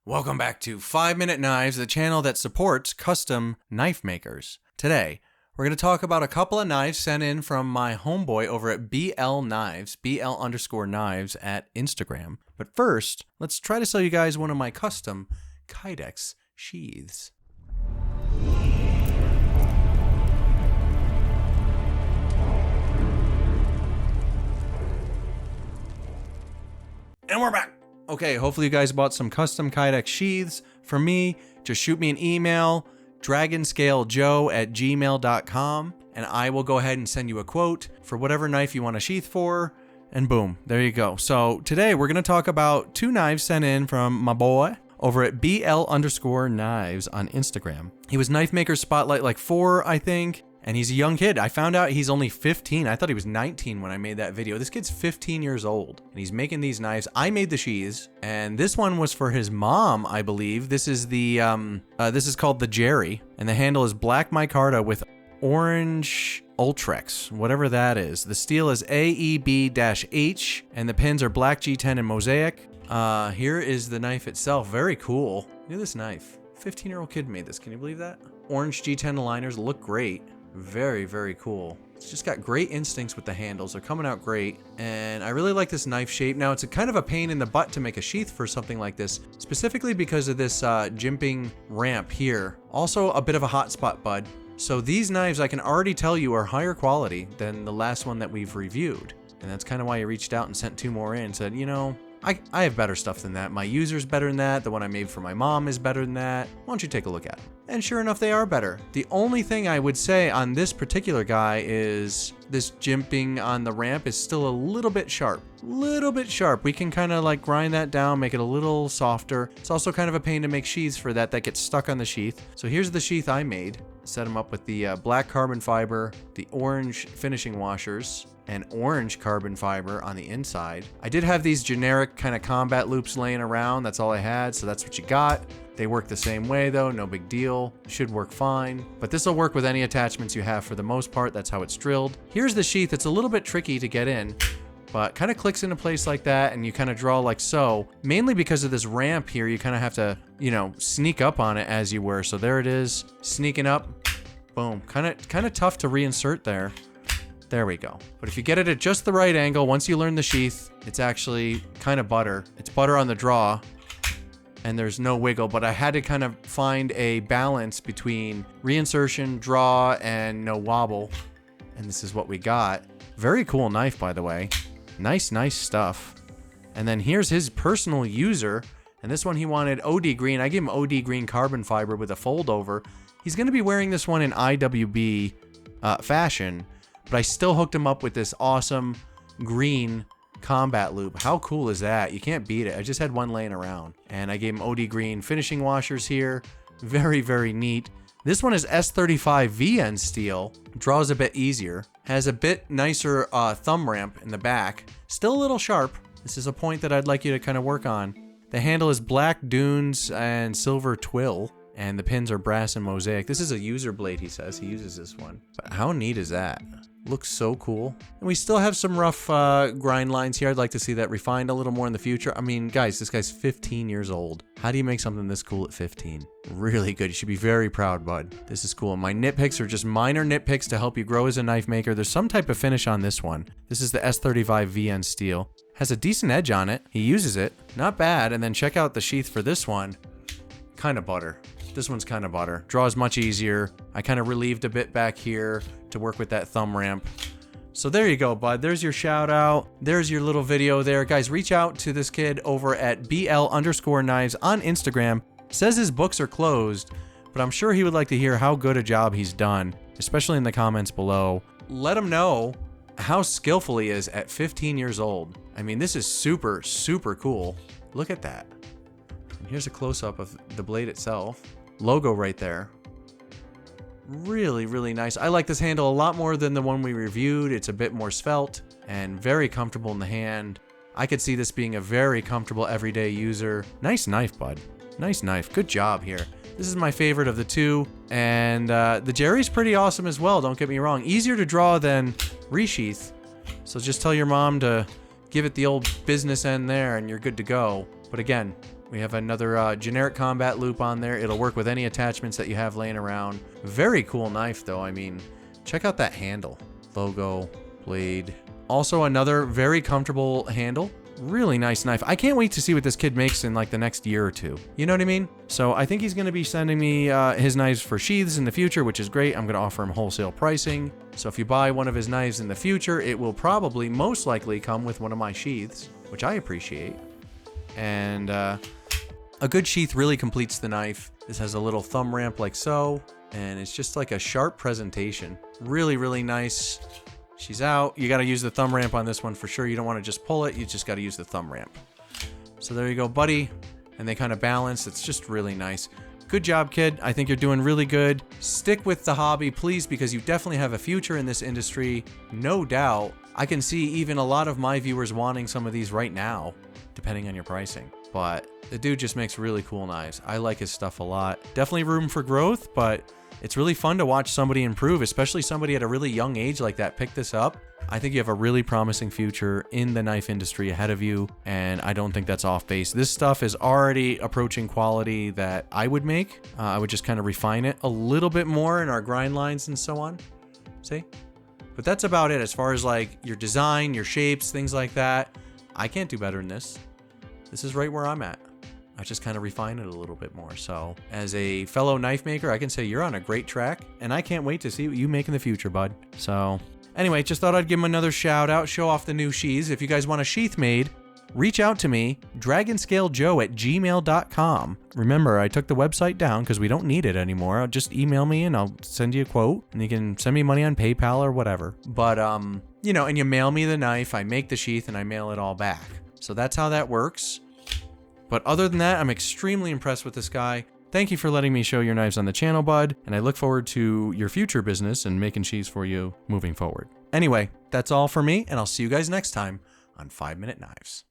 Welcome back to 5 Minute Knives, the channel that supports custom knife makers. Today, we're going to talk about a couple of knives sent in from my homeboy over at BL Knives, BL_knives at Instagram. But first, let's try to sell you guys one of my custom Kydex sheaths. And we're back. Okay, hopefully you guys bought some custom Kydex sheaths. For me, just shoot me an email, dragonscalejoe@gmail.com, and I will go ahead and send you a quote for whatever knife you want a sheath for, and boom, there you go. So today we're going to talk about two knives sent in from my boy over at BL_knives on Instagram. He was Knifemaker Spotlight like 4, I think. And he's a young kid. I found out he's only 15. I thought he was 19 when I made that video. This kid's 15 years old, and he's making these knives. I made the sheaths, and this one was for his mom, I believe. This is the, this is called the Jerry, and the handle is black micarta with orange Ultrex, whatever that is. The steel is AEB-H, and the pins are black G10 and mosaic. Here is the knife itself. Very cool. Look at this knife. 15-year-old kid made this. Can you believe that? Orange G10 aligners look great. Very, very cool. It's just got great instincts with the handles. They're coming out great. And I really like this knife shape. Now, it's a kind of a pain in the butt to make a sheath for something like this, specifically because of this jimping ramp here. Also, a bit of a hot spot, bud. So these knives, I can already tell you, are higher quality than the last one that we've reviewed. And that's kind of why I reached out and sent 2 more in and said, you know, I have better stuff than that. My user's better than that. The one I made for my mom is better than that. Why don't you take a look at them? And sure enough, they are better. The only thing I would say on this particular guy is this jimping on the ramp is still a little bit sharp. Little bit sharp. We can kind of like grind that down, make it a little softer. It's also kind of a pain to make sheaths for that gets stuck on the sheath. So here's the sheath I made. Set them up with the black carbon fiber, the orange finishing washers, and orange carbon fiber on the inside. I did have these generic kind of combat loops laying around. That's all I had, so that's what you got. They work the same way though, no big deal. Should work fine. But this will work with any attachments you have for the most part. That's how it's drilled. Here's the sheath. It's a little bit tricky to get in, but kind of clicks into place like that, and you kind of draw like so. Mainly because of this ramp here, you kind of have to, you know, sneak up on it as you were. So there it is, sneaking up, boom. Kind of tough to reinsert there. There we go. But if you get it at just the right angle, once you learn the sheath, it's actually kind of butter. It's butter on the draw, and there's no wiggle, but I had to kind of find a balance between reinsertion, draw, and no wobble. And this is what we got. Very cool knife, by the way. Nice stuff. And then here's his personal user, and this one he wanted OD green. I gave him OD green carbon fiber with a fold over. He's going to be wearing this one in IWB fashion, but I still hooked him up with this awesome green combat loop. How cool is that? You can't beat it. I just had one laying around, and I gave him OD green finishing washers here. Very, very neat. This one is S35 VN steel. Draws a bit easier. Has a bit nicer thumb ramp in the back. Still a little sharp. This is a point that I'd like you to kind of work on. The handle is black dunes and silver twill, and the pins are brass and mosaic. This is a user blade, he says. He uses this one. But how neat is that? Looks so cool. And we still have some rough grind lines here. I'd like to see that refined a little more in the future. I mean, guys, this guy's 15 years old. How do you make something this cool at 15? Really good. You should be very proud, bud. This is cool. My nitpicks are just minor nitpicks to help you grow as a knife maker. There's some type of finish on this one. This is the S35 VN steel. Has a decent edge on it. He uses it. Not bad. And then check out the sheath for this one. Kind of butter. This one's kind of butter. Draws much easier. I kind of relieved a bit back here to work with that thumb ramp. So there you go, bud. There's your shout out. There's your little video there. Guys, reach out to this kid over at BL_knives on Instagram. Says his books are closed, but I'm sure he would like to hear how good a job he's done, especially in the comments below. Let him know how skillful he is at 15 years old. I mean, this is super, super cool. Look at that. And here's a close-up of the blade itself. Logo right there. Really, really nice. I like this handle a lot more than the one we reviewed. It's a bit more svelte and very comfortable in the hand. I could see this being a very comfortable everyday user. Nice knife, bud. Nice knife. Good job here. This is my favorite of the two. And the Jerry's pretty awesome as well, don't get me wrong. Easier to draw than resheath. So just tell your mom to give it the old business end there and you're good to go. But again, We have another generic combat loop on there. It'll work with any attachments that you have laying around. Very cool knife though. I mean, check out that handle. Logo, blade. Also another very comfortable handle. Really nice knife. I can't wait to see what this kid makes in like the next year or two. You know what I mean? So I think he's going to be sending me his knives for sheaths in the future, which is great. I'm going to offer him wholesale pricing. So if you buy one of his knives in the future, it will probably most likely come with one of my sheaths, which I appreciate. And a good sheath really completes the knife. This has a little thumb ramp like so, and it's just like a sharp presentation. Really, really nice. She's out. You got to use the thumb ramp on this one for sure. You don't want to just pull it. You just got to use the thumb ramp. So there you go, buddy. And they kind of balance. It's just really nice. Good job, kid. I think you're doing really good. Stick with the hobby, please, because you definitely have a future in this industry. No doubt. I can see even a lot of my viewers wanting some of these right now, depending on your pricing. But the dude just makes really cool knives. I like his stuff a lot. Definitely room for growth, but it's really fun to watch somebody improve, especially somebody at a really young age like that pick this up. I think you have a really promising future in the knife industry ahead of you, and I don't think that's off base. This stuff is already approaching quality that I would make. I would just kind of refine it a little bit more in our grind lines and so on. See? But that's about it as far as like your design, your shapes, things like that. I can't do better than this. This is right where I'm at. I just kind of refine it a little bit more. So as a fellow knife maker, I can say you're on a great track, and I can't wait to see what you make in the future, bud. So anyway, just thought I'd give him another shout out, show off the new sheaths. If you guys want a sheath made, reach out to me, dragonscalejoe@gmail.com. Remember, I took the website down because we don't need it anymore. Just email me and I'll send you a quote, and you can send me money on PayPal or whatever. But, you know, and you mail me the knife, I make the sheath, and I mail it all back. So that's how that works. But other than that, I'm extremely impressed with this guy. Thank you for letting me show your knives on the channel, bud, and I look forward to your future business and making sheaths for you moving forward. Anyway, that's all for me, and I'll see you guys next time on 5 Minute Knives.